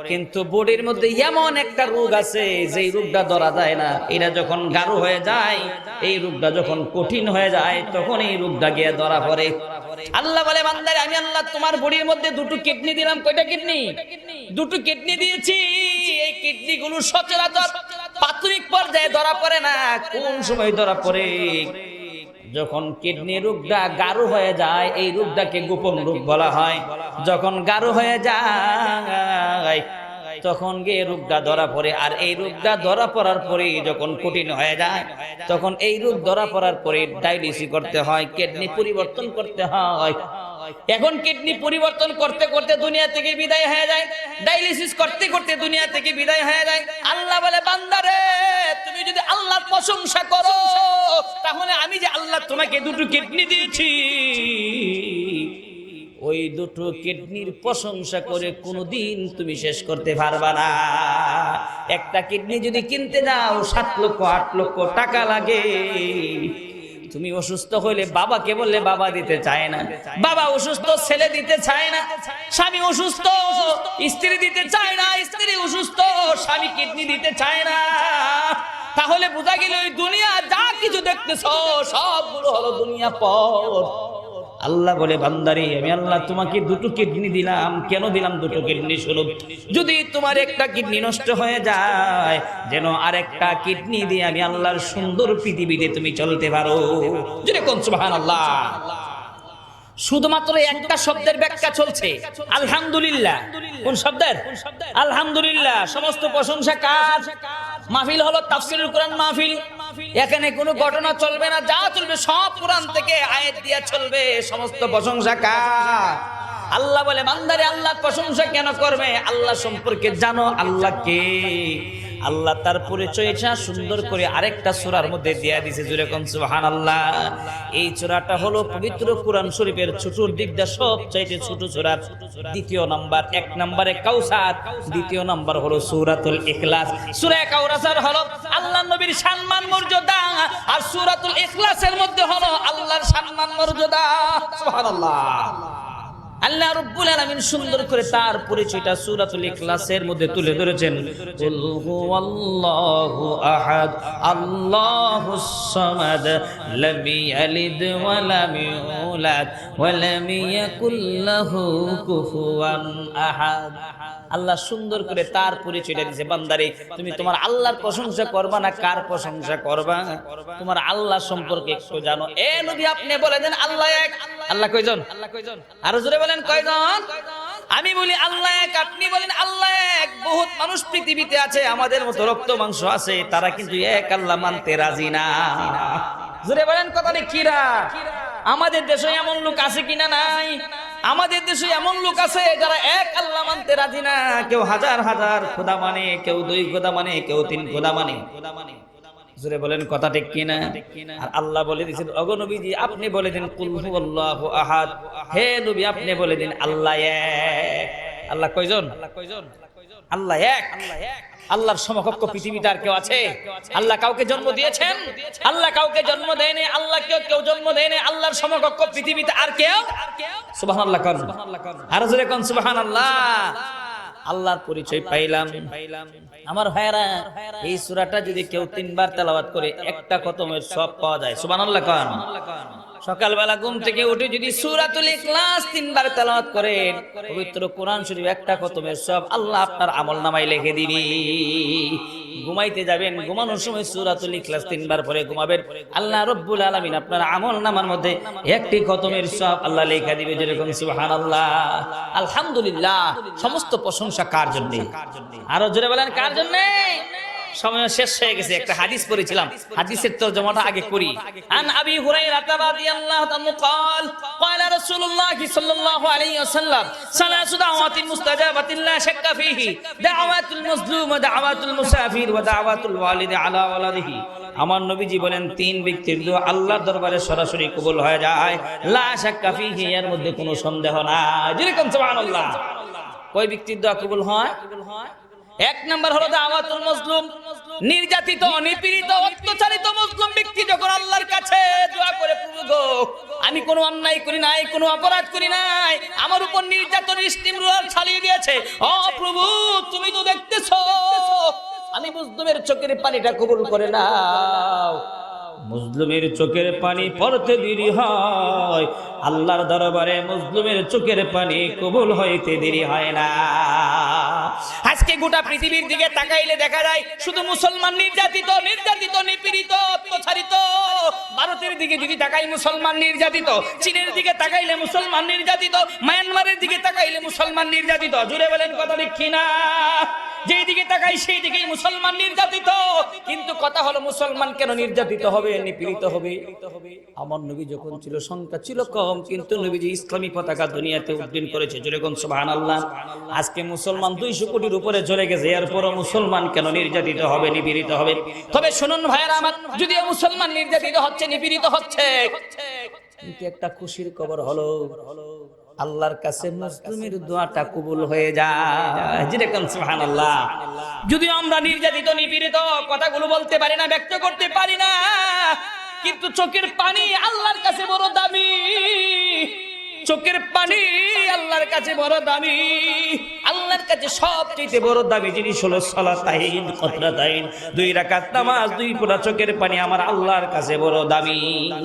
কিন্তু বডির মধ্যে এমন একটা রোগ আছে যেই রোগটা ধরা যায় না। এটা যখন গাঢ় হয়ে যায়, এই রোগটা যখন কঠিন হয়ে যায়, তখন এই রোগটা গিয়ে ধরা পড়ে। আল্লাহ বলে বান্দারে আমি আল্লাহ তোমার বডির মধ্যে দুটো কিডনি দিলাম। কয়টা কিডনি? দুটো কিডনি দিয়েছি। এই কিডনি গুলো সচরাচর প্রাথমিক পর্যায়ে ধরা পড়ে না। কোন সময় ধরা পড়ে? যখন কিডনি রোগটা গাঢ় হয়ে যায়, এই রোগটাকে গোপন রোগ বলা হয়। যখন গাঢ় হয়ে যায় তখন গিয়ে রোগটা ধরা পড়ে। আর এই রোগটা ধরা পড়ার পরে যখন কঠিন হয়ে যায়, তখন এই রোগ ধরা পড়ার পরে ডায়ালিসিস করতে হয়, কিডনি পরিবর্তন করতে হয়। এখন কিডনি পরিবর্তন করতে করতে দুনিয়া থেকে বিদায় হয়ে যায়, ডায়ালিসিস করতে করতে দুনিয়া থেকে বিদায় হয়ে যায়। আল্লাহ বলে বান্দারে তুমি যদি আল্লাহর প্রশংসা করো তাহলে আমি যে আল্লাহ তোমাকে দুটো কিডনি দিয়েছি, ওই দুটো কিডনির প্রশংসা করে কোনোদিন তুমি শেষ করতে পারবা না। একটা কিডনি যদি কিনতে যাও 7 লক্ষ 8 লক্ষ টাকা লাগে। তুমি অসুস্থ হইলে বাবাকে বললে বাবা দিতে চায় না, বাবা অসুস্থ ছেলে দিতে চায় না, স্বামী অসুস্থ স্ত্রী দিতে চায় না, স্ত্রী অসুস্থ স্বামী কিডনি দিতে চায় না। তাহলে বোঝা গেল ওই দুনিয়া যা কিছু দেখতেছ সবগুলো হলো দুনিয়া পর। আল্লাহ বলে বান্দারে আমি আল্লাহ তোমাকে দুটো কিডনি দিলাম। কেন দিলাম দুটো কিডনি? শুনো, যদি তোমার একটা কিডনি নষ্ট হয়ে যায় যেন আরেকটা কিডনি দিয়ে আমি আল্লাহর সুন্দর পৃথিবীতে তুমি চলতে পারো। জোরে কোন সুবহানাল্লাহ। শুধুমাত্র একটা শব্দের ব্যাখ্যা চলছে, আলহামদুলিল্লাহ। কোন শব্দের? আলহামদুলিল্লাহ। সমস্ত প্রশংসা কার? মাহফিল হলো তাফসীরুল কোরআন মাহফিল। এখানে কোনো ঘটনা চলবে না, যা চলবে সব কোরআন থেকে আয়াত দিয়ে চলবে। সমস্ত প্রশংসা কার? আল্লাহ বলে বান্দারে আল্লাহ প্রশংসা কেন করবে? আল্লাহ সম্পর্কে জানো। আল্লাহ কে? আল্লাহ তার পরিচয়টা সুন্দর করে আরেকটা সূরার মধ্যে দিয়ে দিয়েছে, জুড়ে কোন সুবহানাল্লাহ। এই সূরাটা হলো পবিত্র কোরআন শরীফের ছোটর দিক দিয়ে সবচাইতে ছোট সূরা। দ্বিতীয় নাম্বার, এক নম্বরে কাউসার, দ্বিতীয় নাম্বার হলো সূরাতুল ইখলাস। সূরা কাউসার হলো আল্লাহর নবীর সম্মান মর্যাদা, আর সূরাতুল ইখলাসের মধ্যে হলো আল্লাহর সম্মান মর্যাদা। সুবহানাল্লাহ। আল্লাহ রাব্বুল আলামিন সুন্দর করে তার পরিচয়টা সূরাতুল ইখলাসের মধ্যে তুলে ধরেছেন। কুল হুয়াল্লাহু আহাদ আল্লাহুস সামাদ লাম ইয়ালিদ ওয়া লাম ইউলাদ ওয়া লাম ইয়াকুল লাহু কুফুয়ান আহাদ। আল্লাহ সুন্দর করে তার পরিচয়টা দিয়েছে, বান্দারে তুমি তোমার আল্লাহর প্রশংসা করবা না কার প্রশংসা করবা? তোমার আল্লাহ সম্পর্কে একটু জানো। এ নবী আপনি বলে দেন আল্লাহ এক। আল্লাহ কয়জন? আরো জোরে বলেন কয়জন? আমি বলি আল্লাহ এক, আপনি বলেন আল্লাহ এক। বহুত মানুষ পৃথিবীতে আছে আমাদের মতো রক্ত মাংস আছে, তারা কিন্তু এক আল্লাহ মানতে রাজি না। জোরে বলেন কথা ঠিক কিনা? আমাদের দেশে এমন লোক আছে কিনা? নাই। আমাদের দেশে এমন লোক আছে যারা এক আল্লাহ মানতে রাজি না। কেউ হাজার হাজার খোদা মানে, কেউ দুই খোদা মানে, কেউ তিন খোদা মানে। জোরে বলেন কথা ঠিক কিনা? আর আল্লাহ বলে দিয়েছেন, ওগো নবীজি আপনি বলে দিন কুল হুয়াল্লাহু আহাদ। হে নবী আপনি বলে দিন আল্লাহ এক। আল্লাহ কয়জন? আল্লাহ এক। আল্লাহর সমকক্ষ পৃথিবীতে আর কেউ আছে? আল্লাহ কাউকে জন্ম দিয়েছেন? আল্লাহ কাউকে জন্ম দেয়নি। আল্লাহ কেউ জন্ম দেয়নি। আল্লাহর সমকক্ষ পৃথিবীতে আর কেউ? সুবহানাল্লাহ কোন? আর জোরে কোন সুবহানাল্লাহ। আল্লাহর পরিচয় পাইলাম। আমার ভাইরা, এই সূরাটা যদি কেউ 3 বার তেলাওয়াত করে একটা খতমের সব পাওয়া যায়। সুবহানাল্লাহ কোন? সকালবেলা ঘুম থেকে উঠে যদি সূরাতুল ইখলাস 3 বার তেলাওয়াত করেন, পবিত্র কোরআন শরীফ একটা খতমের সব আল্লাহ আপনার আমলনামায় লিখে দিবে। ঘুমাইতে যাবেন, ঘুমানোর সময় সূরাতুল ইখলাস 3 বার পরে ঘুমাবেন, আল্লাহ রাব্বুল আলামিন আপনার আমলনামার মধ্যে একটি খতমের সব আল্লাহ লিখে দিবে। যেরকম সুবহানাল্লাহ। আলহামদুলিল্লাহ। সমস্ত প্রশংসা কার জন্য? আরো জোরে বলেন কার জন্য? সময় শেষ হয়ে গেছে, একটা হাদিস পড়েছিলাম, হাদিসের তরজমাটা আগে করি। আন আবি হুরায়রা রাদিয়াল্লাহু তাআলা قال قال رسول الله صلى الله عليه وسلم ثلاث دعوات مستجابات لا شك فيه دعوات المظلوم ودعوات المسافر ودعوات الوالد على ولده। আমার নবীজি বলেন 3 ব্যক্তির দোয়া আল্লাহর দরবারে সরাসরি কবুল হয়ে যায়, লা শাক্কা ফিহি, এর মধ্যে কোনো সন্দেহ নাই। যেরকম সুবহানাল্লাহ। কয় ব্যক্তির দোয়া কবুল হয়? এক নাম্বার হলো দাওয়াতুল মাজলুম, নির্যাতিত, নিপীড়িত, অত্যাচারিত মুসলিম ব্যক্তি যখন আল্লাহর কাছে দোয়া করে, প্রভু গো আমি কোনো অন্যায় করি নাই, কোনো অপরাধ করি নাই, আমার উপর নির্যাতন স্টিমরোলার চালিয়ে দিয়েছে, ও প্রভু তুমি তো দেখতেছো, আমি মুসলিমের চোখের পানিটা কবুল করে নাও। মুসলিমের চোখের পানি পড়তে দেরি হয়, আল্লাহর দরবারে মুসলিমের চোখের পানি কবুল হইতে দেরি হয় না। আজকে গোটা পৃথিবীর দিকে তাকাইলে দেখা যায় শুধু মুসলমান নির্যাতিত, নির্যাতিত, নিপীড়িত, অত্যাচারিত। ভারতের দিকে যদি তাকাই মুসলমান নির্যাতিত, চীনের দিকে তাকাইলে মুসলমান নির্যাতিত, মায়ানমারের দিকে তাকাইলে মুসলমান নির্যাতিত। জুড়ে বলেন কথা ঠিক কিনা? যেই দিকে তাকাই সেই দিকেই মুসলমান নির্যাতিত। কিন্তু কথা হলো মুসলমান কেন নির্যাতিত হবে, নিপীড়িত হবে? আমার নবী যখন ছিল সংখ্যা ছিল কম, কিন্তু নবীজি ইসলামী পতাকা দুনিয়াতে উড্ডীন করেছে। যেরকম সুবহানাল্লাহ। আজকে মুসলমান 200 কোটির উপরে চলে গেছে, এরপরও মুসলমান কেন নির্যাতিত হবে, নিপীড়িত হবে? তবে শুনুন ভাইরা আমার, যদিও মুসলমান নির্যাতিত হচ্ছে, নিপীড়িত হচ্ছে, কিন্তু একটা খুশির খবর হলো আল্লাহর কাছে মুসলিমের দোয়াটা কবুল হয়ে যায়। যেরকম সুবহানাল্লাহ। যদিও আমরা নির্যাতিত, নিপীড়িত, কথাগুলো বলতে পারি না, ব্যক্ত করতে পারি না, কিন্তু চোখের পানি আল্লাহর কাছে বড় দামি। চোখের পানি আল্লাহর কাছে বড় দামি। আল্লাহর কাছে সবচেয়ে বড় দামি জিনিস হলো সালাতাইন, কতরাতাইন, 2 রাকাত নামাজ, 2 ফোঁটা চোখের পানি আমার আল্লাহর কাছে বড় দামি।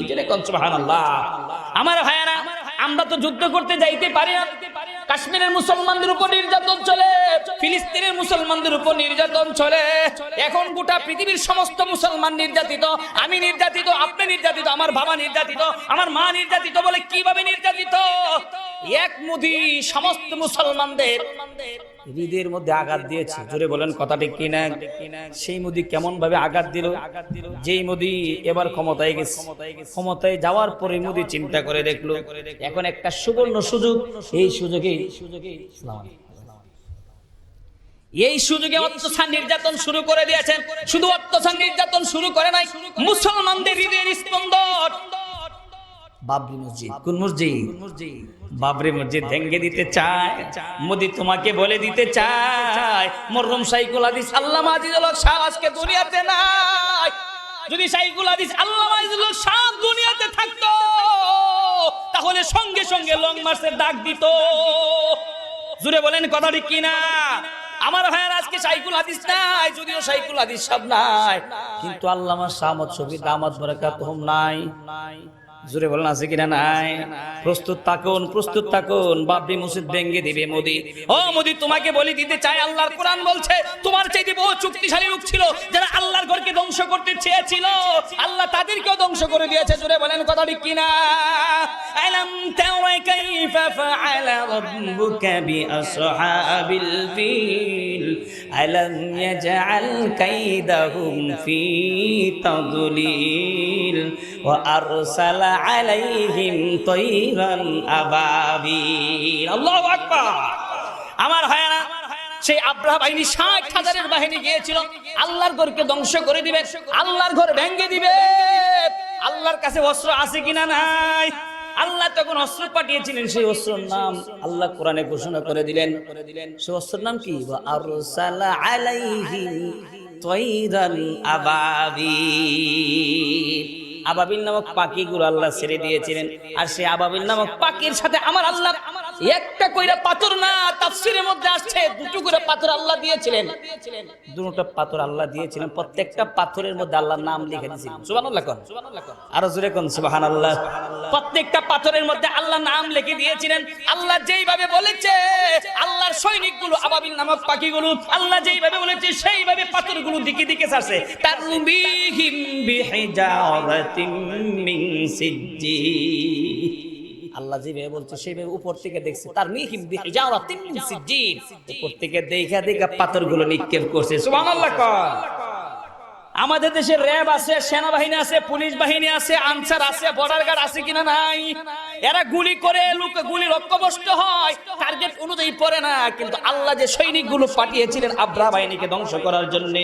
যেরকম সুবহানাল্লাহ। আমার ভাইয়ারা, আমরা তো যুদ্ধ করতে যাইতে পারি না। কাশ্মীরের মুসলমানদের উপর নির্যাতন চলে, ফিলিস্তিনের মুসলমানদের উপর নির্যাতন চলে। এখন গোটা পৃথিবীর সমস্ত মুসলমান নির্যাতিত, আমি নির্যাতিত, আপনি নির্যাতিত, আমার বাবা নির্যাতিত, আমার মা নির্যাতিত। বলে কিভাবে নির্যাতিত? এক মুদি সমস্ত মুসলমানদের হৃদয়ের মধ্যে আঘাত দিয়েছে। জোরে বলেন কথা ঠিক কিনা? সেই মোদি কেমন ভাবে আঘাত দিল? যেই মোদি এবার ক্ষমতায় গেছে, ক্ষমতায় যাওয়ার পরে মোদি চিন্তা করে দেখলো এখন একটা সুবর্ণ সুযোগ, এই সুযোগে এই সুযোগে অত্যাচার নির্যাতন শুরু করে দিয়েছেন। শুধু অত্যাচার নির্যাতন শুরু করে নাই, মুসলমানদের হৃদয়ের স্পন্দন বাবরি মসজিদ। কোন মসজিদ? বাবরি মসজিদ ভেঙে দিতে চায় মোদি। তোমাকে বলে দিতে চায়, মরহুম শাইখুল হাদিস আল্লামা আজিজুল হক শাহ আজকে দুনিয়াতে নাই। যদি শাইখুল হাদিস আল্লামা আজিজুল হক শাহ দুনিয়াতে থাকতো, তাহলে সঙ্গে সঙ্গে লং মার্চের ডাক দিত। জুড়ে বলেন কথা ঠিক কিনা? আমার ভাইয়ের আজকে শাইখুল হাদিস নাই, যদিও শাইখুল হাদিস সব নাই, কিন্তু আল্লামা শাহ আহমদ শফি দামাত বারাকাতুহুম নাই। জোরে বলেন আছে কিনা নাই? প্রস্তুত থাকুন, প্রস্তুত থাকুন, বাবরি মসজিদ ভেঙে দিবে মোদি। ও মোদি, তোমাকে বলে দিতে চাই, আল্লাহর কোরআন বলছে তোমার চাইতে বহু শক্তিশালী লোক ছিল যারা আল্লাহর ঘরকে ধ্বংস করতে চেয়েছিল, আল্লাহ তাদেরকেও ধ্বংস করে দিয়েছে। জোরে বলেন কথা ঠিক কিনা? আলাম তারা কাইফা ফাআলা রাব্বুকা বিআসহাবিল ফিল আলাম ইয়াজআল কাইদাহুম ফি তাদলিল ওয়া আরসালা আলাইহিম তায়রান আবাবিল। আল্লাহু আকবার। আমার ভাইরা, সেই আব্রাহা বাহিনী ৬০,০০০-এর বাহিনী গিয়েছিল আল্লাহর ঘরকে ধ্বংস করে দিবে, আল্লাহর ঘর ভেঙে দিবে। আল্লাহর কাছে অস্ত্র আছে কিনা নাই? আল্লাহ তখন অস্ত্র পাঠিয়েছিলেন, সেই অস্ত্রের নাম আল্লাহ কোরআনে ঘোষণা করে দিলেন। সেই অস্ত্রের নাম কি? ওয়া আরসালা আলাইহিম তায়রান আবাবিল। আবাবিল নামক পাখিগুলো আল্লাহ ছেড়ে দিয়েছিলেন। আর সেই আবাবিল নামক পাখির সাথে আমার আল্লাহ একটা কইরা পাথর না, তাফসীরের মধ্যে আসছে দুটো করে পাথর আল্লাহ দিয়েছিলেন। দুটো পাথর আল্লাহ দিয়েছিলেন, প্রত্যেকটা পাথরের মধ্যে আল্লাহর নাম লিখে দিয়েছিলেন। সুবহানাল্লাহ কোন? আরো জোরে কোন সুবহানাল্লাহ। প্রত্যেকটা পাথরের মধ্যে আল্লাহ নাম লিখে দিয়েছিলেন। আল্লাহ যেইভাবে বলেছে, আল্লাহর সৈনিকগুলো আবাবিল নামক পাখিগুলো আল্লাহ যেইভাবে বলেছে সেইভাবে পাথরগুলো দিকে দিকে ছাড়ছে। তারবিহিম বিহিজারাতিন মিন সিজ্জিল। আল্লাহ যেভাবে বলছে সেইভাবে উপর থেকে দেখছে, তার মিহিম বিহিজারাতিন মিন সিজ্জিল, উপর থেকে দেখা দেখা পাথরগুলো নিক্ষেপ করছে। সুবহানাল্লাহ কোন? আমাদের দেশে র্যাব আছে, সেনাবাহিনী আছে, পুলিশ বাহিনী আছে, আনসার আছে, বর্ডার গার্ড আছে কিনা নাই? এরা গুলি করে, গুলি লক্ষ্যভ্রষ্ট হয়, টার্গেট অনুযায়ী পড়ে না। কিন্তু আল্লাহ যে সৈনিকগুলো পাঠিয়েছিলেন আব্রাহা বাহিনীকে ধ্বংস করার জন্য,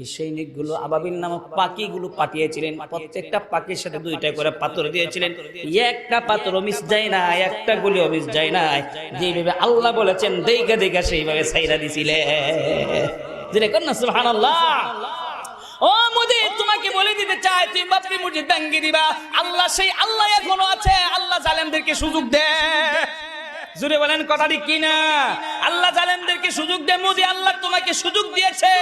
এই সৈনিকগুলো আবাবিল নামক পাখিগুলো পাঠিয়েছিলেন। প্রত্যেকটা পাখির সাথে দুইটা করে পাথর দিয়েছিলেন। একটা পাথর মিস যায় না, একটা গুলি মিস যায় না। যেভাবে আল্লাহ বলেছেন দেখা দেখা সেইভাবে ছাইরা দিছিলেন। সুবহানাল্লাহ। ও মোদি, তোমাকে বলে দিতে চাই, তুমি বাবরি মসজিদ ভেঙে দিবা। আল্লাহ সেই আল্লাহ এখনো আছে। আল্লাহ জালেমদেরকে সুযোগ দেয়। জোরে বলেন কথা ঠিক কিনা? আল্লাহ জালেমদেরকে সুযোগ দেয়। মোদি, আল্লাহ তোমাকে সুযোগ দিয়েছে,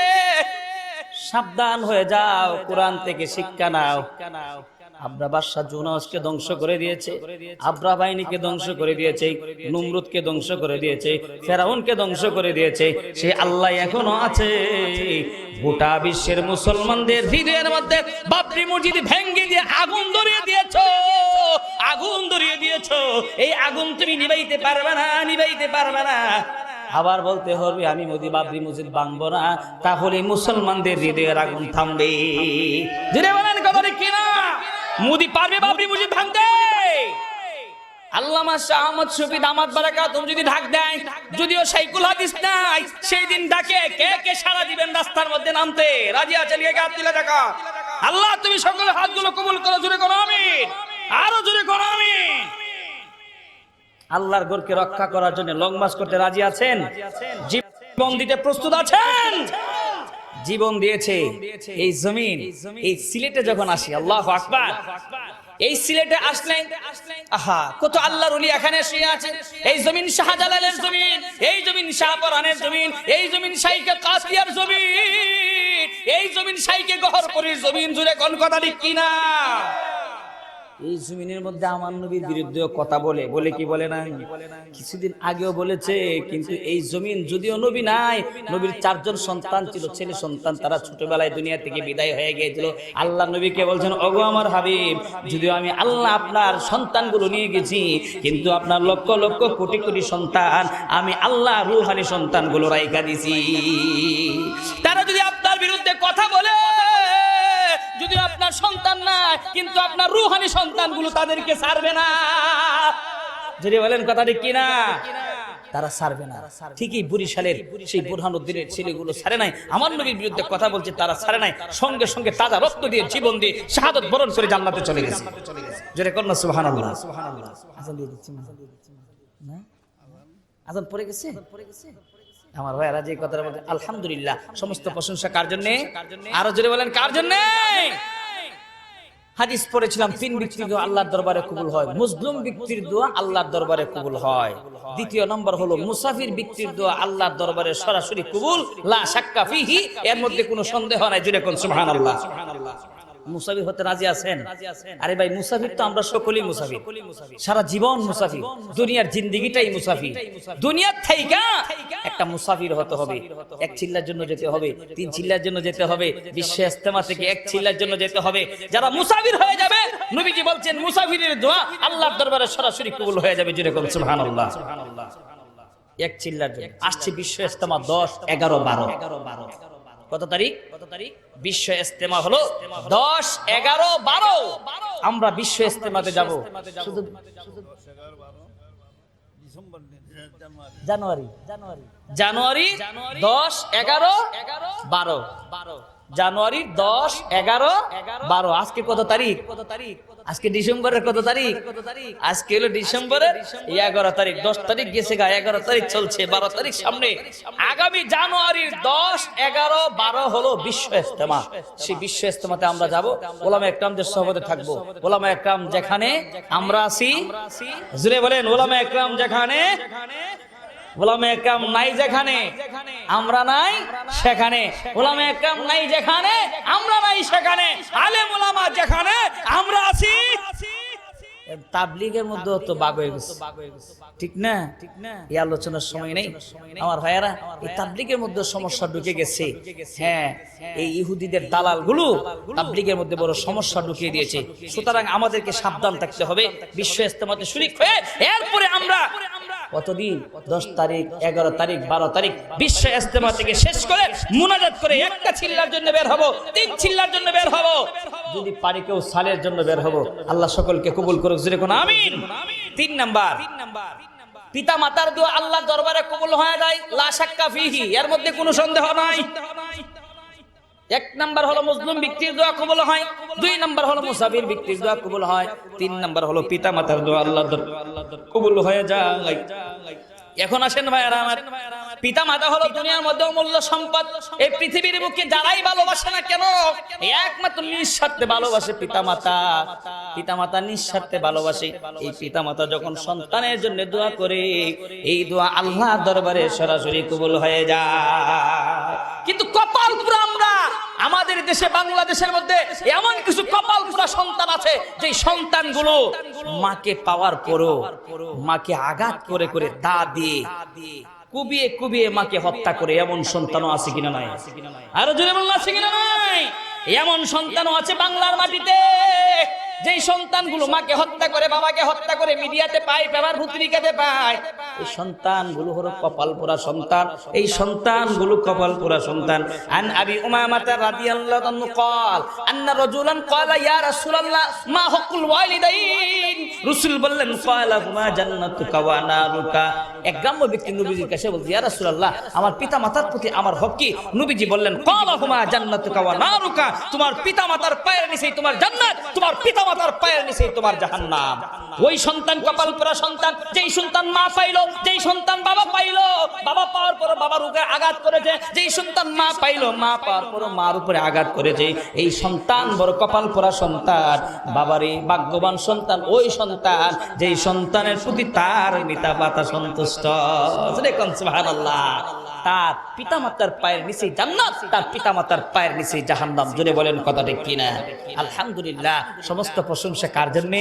সাবধান হয়ে যাও, কোরআন থেকে শিক্ষা নাও। আব্রা বাদশাহ জুনাসকে ধ্বংস করে দিয়েছে, আব্রা বাহিনীকে ধ্বংস করে দিয়েছে, নমরুদকে ধ্বংস করে দিয়েছে, ফেরাউনকে ধ্বংস করে দিয়েছে। সে আল্লাহ এখনো আছে। গোটা বিশ্বের মুসলমানদের হৃদয়ের মধ্যে বাবরি মসজিদ ভেঙে দিয়ে আগুন ধরিয়ে দিয়েছো, আগুন ধরিয়ে দিয়েছো। এই আগুন তুমি নিভাইতে পারবে না, নিভাইতে পারবে না। আবার বলতে হবে আমি মোদি বাবরি মসজিদ ভাঙবো না, তাহলে মুসলমানদের হৃদয়ের আগুন থামবে। জেনে বলেন কথা ঠিক কিনা? মোদি পারবে বাবরি মসজিদ ভাঙতে? আল্লামা শাহ আহমদ শফি দামাত বারাকাতুহুম যদি ডাক দেয়, যদিও শাইখুল হাদিস নাই, সেই দিন ডাকে কে কে সাড়া দিবেন রাস্তার মধ্যে নামতে? রাজি আছেন? কে হাত তুলে দেখা? আল্লাহ তুমি সকলের হাতগুলো কবুল করো। জোরে করো আমিন, আরো জোরে করো আমিন। আল্লাহর ঘরকে রক্ষা করার জন্য লং মার্চ করতে রাজি আছেন? জীবন দিতে প্রস্তুত আছেন? জীবন দিয়েছে এই জমিন। এই সিলেটে যখন আসি, আল্লাহু আকবার, এই সিলেটে আসলেন, আহা কত আল্লাহর ওলি এখানে শুয়ে আছেন। এই জমিন শাহজালালের জমিন, এই জমিন শাহপরানের জমিন, এই জমিন শাইখে কাসিয়ার জমিন, এই জমিন শাইখে গহরপুরের জমিন। জুড়ে কোন কথা ঠিক কিনা? এই জমিনের মধ্যে আমার নবীর বিরুদ্ধে কথা বলে বলে কি বলে না? কিছুদিন আগেও বলেছে। কিন্তু এই জমিন যদিও নবী নাই, নবীর 4 জন সন্তান ছিল, ছেলে সন্তান, তারা ছোটবেলায় দুনিয়া থেকে বিদায় হয়ে গিয়েছিল। আল্লাহ নবীকে বলছেন, ওগো আমার হাবিব, যদিও আমি আল্লাহ আপনার সন্তানগুলো নিয়ে গেছি, কিন্তু আপনার লক্ষ লক্ষ কোটি কোটি সন্তান আমি আল্লাহ রূহানি সন্তানগুলো রাইখা দিছি। তারা যদি আপনার বিরুদ্ধে কথা বলে, যদি আপনার সন্তান না, কিন্তু আপনার রূহানি সন্তানগুলো তাদেরকে ছাড়বে না। যদি বলেন কথা ঠিক কিনা? তারা ছাড়বে না। ঠিকই বরিশালের সেই বুরহানুদ্দিনের ছেলেগুলো ছাড়ে নাই, আমার নবীর বিরুদ্ধে কথা বলছে, তারা ছাড়ে নাই, সঙ্গে সঙ্গে তাজা রক্ত দিয়ে জীবন দিয়ে শাহাদাত বরণ করে জান্নাতে চলে গেছে। জোরে কন্যা সুবহানাল্লাহ। আজান দিয়ে দিচ্ছি না, আজান পড়ে গেছে। আমার ভাইরা যে কথাটা বলতে, আলহামদুলিল্লাহ, সমস্ত প্রশংসা কার জন্য? আরো জোরে বলেন কার জন্য? হাদিস পড়েছিলাম, 3 ব্যক্তির দোয়া আল্লাহর দরবারে কবুল হয়। মুসলিম ব্যক্তির দোয়া আল্লাহর দরবারে কবুল হয়। দ্বিতীয় নম্বর হলো মুসাফির ব্যক্তির দোয়া আল্লাহর দরবারে সরাসরি কবুল, লা শাক্কা ফিহি, এর মধ্যে কোনো সন্দেহ নাই। জোরে কোন সুবহানাল্লাহ। মুসাফির হতে রাজি আছেন? আরে ভাই, মুসাফির তো আমরা সকলেই মুসাফির, সারা জীবন মুসাফির, দুনিয়ার জিন্দেগিটাই মুসাফির। দুনিয়ার থাইকা একটা মুসাফির হতে হবে। 1 চিল্লার জন্য যেতে হবে, 3 চিল্লার জন্য যেতে হবে, বিশ্ব ইজতেমা থেকে 1 চিল্লার জন্য যেতে হবে। যারা মুসাফির হয়ে যাবে, নবীজি বলছেন মুসাফিরের দোয়া আল্লাহর দরবারে সরাসরি কবুল হয়ে যাবে। জোরে কোন সুবহানাল্লাহ। 1 চিল্লার জন্য আসছে বিশ্ব ইজতেমা 10, 11, 12। কত তারিখ? বিশ্ব ইজতেমা হলো 10, 11, 12। আমরা বিশ্ব ইজতেমাতে যাব শুধু জানুয়ারি 10, 11, 12। জানুয়ারি 10, 11, 12। আজকে কত তারিখ? আজকে ডিসেম্বরের কত তারিখ? আজকে হলো ডিসেম্বরের 11 তারিখ। 10 তারিখ গেছে গা, 11 তারিখ চলছে, 12 তারিখ সামনে। আগামী জানুয়ারির 10, 11, 12 হলো বিশ্ব ইজতেমা। সেই বিশ্ব ইজতেমাতে আমরা যাব, উলামায়ে কেরামদের সহবতে থাকবো। উলামায়ে কেরাম যেখানে আমরা আছি, জুড়ে বলেন উলামায়ে কেরাম যেখানে, উলামায়ে কেরাম নাই যেখানে, আমরা নাই সেখানে। উলামায়ে কেরাম নাই যেখানে, আমরা নাই সেখানে। আলেম উলামা যেখানে, আমরা আছি। তাবলীগের মধ্যে তো বাগ হয়ে গেছে, ঠিক না? এই আলোচনার সময় নেই আমার ভাইয়ারা। এই তাবলীগের মধ্যে সমস্যা ঢুকে গেছে। হ্যাঁ, এই ইহুদিদের দালাল গুলো তাবলীগের মধ্যে বড় সমস্যা ঢুকিয়ে দিয়েছে। সুতরাং আমাদেরকে সাবধান থাকতে হবে। বিশ্ব ইজতেমাতে শরীক হয়ে এরপরে আমরা কতদিন? 10 তারিখ, 11 তারিখ, 12 তারিখ বিশ্ব ইজতেমা থেকে শেষ করে মুনাজাত করে 1টা চিল্লার জন্য বের হব, 3 চিল্লার জন্য বের হব, যদি পারি কেউ সালের জন্য বের হব। আল্লাহ সকলকে কবুল করুক, জোরে কোন আমিন। 3 নাম্বার, পিতা মাতার দোয়া আল্লাহর দরবারে কবুল হয়ে যায়, লা শাক্কা ফিহি, এর মধ্যে কোনো সন্দেহ নাই। 1 নাম্বার হলো মুসলিম ব্যক্তির দোয়া কবুল হয়, 2 নাম্বার হলো মুসাফির ব্যক্তির দোয়া কবুল হয়, 3 নাম্বার হলো পিতা মাতার দোয়া আল্লাহর দরবারে কবুল হয়ে যায়। এখন আসেন ভাইরা আমার, পিতা মাতা হলো দুনিয়ার মধ্যে অমূল্য সম্পদ। এই পৃথিবীর বুকে যারাই ভালোবাসে না কেন, একমাত্র নিঃস্বার্থে ভালোবাসে পিতা মাতা। পিতা মাতা নিঃস্বার্থে ভালোবাসে। এই পিতা মাতা যখন সন্তানের জন্য দোয়া করে, এই দোয়া আল্লাহর দরবারে সরাসরি কবুল হয়ে যায়। কিন্তু কপাল পুরা আমরা, আমাদের দেশে বাংলাদেশের মধ্যে এমন কিছু কপাল পুরা সন্তান আছে, যে সন্তানগুলো মাকে পাওয়ার পরও মাকে আঘাত করে করে দা দিয়ে কুবিয়ে কুবিয়ে মাকে হত্যা করে, এমন সন্তানও আছে কিনা নাই? আরো জোরে বলুন, আছে কিনা নাই? এমন সন্তানও আছে বাংলার মাটিতে, যেই সন্তানগুলো মাকে হত্যা করে, বাবাকে হত্যা করে, মিডিয়াতে পায়, পেপার পত্রিকাতে পায়। এই সন্তানগুলো হলো কপাল পোড়া সন্তান। এই সন্তানগুলো কপাল পোড়া সন্তান। আন আবি উমামা রাদিয়াল্লাহু আনহু قال ان رجلا قال يا رسول الله ما حق الوالدين। রাসূল বললেন قال হুমা জান্নাতুকা ওয়া নারুকা। এক গ্রাম্য ব্যক্তি নবীজির কাছে বলছে, ইয়া রাসূলুল্লাহ, আমার পিতা মাতার প্রতি আমার হক কি? নবীজি বললেন قال হুমা জান্নাতুকা ওয়া নারুকা। তোমার পিতা মাতার পায়ের নিচেই তোমার জান্নাত, তোমার পিতা মাতার পায়ের নিচেই তোমার জাহান্নাম। ওই সন্তান কপাল পোড়া সন্তান, যেই সন্তান মা পাইলো, যেই সন্তান বাবা পাইলো, বাবা পাওয়ার পর বাবার উপরে আঘাত করেছে, যেই সন্তান মা পাইলো, মা পাওয়ার পর মার উপরে আঘাত করেছে, এই সন্তান বড় কপাল পোড়া সন্তান। বাবারে ভাগ্যবান সন্তান ওই সন্তান, যেই সন্তানের প্রতি তার পিতা মাতা সন্তুষ্ট। সুবহানাল্লাহ। তার পিতা মাতার পায়ের নিচে জান্নাত, তার পিতা মাতার পায়ের নিচে জাহান্নাম। জোরে বলেন কথা ঠিক কিনা? আলহামদুলিল্লাহ। সমস্ত প্রশংসা কার জন্য?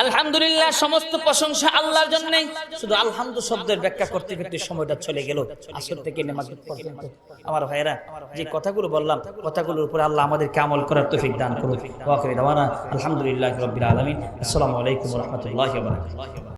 আলহামদুলিল্লাহ, সমস্ত প্রশংসা আল্লাহর জন্য। শুধু আলহামদু শব্দের ব্যাখ্যা করতে করতে সময়টা চলে গেল, আসর থেকে নেমাজ পর্যন্ত। আমার ভাইরা, যে কথাগুলো বললাম, কথাগুলোর উপরে আল্লাহ আমাদেরকে আমল করার তৌফিক দান করুন। ওয়া আখিরু দাওয়ানা আলহামদুলিল্লাহি রাব্বিল আলামিন। আসসালামু আলাইকুম ওয়া রাহমাতুল্লাহি ওয়া বারাকাতুহু।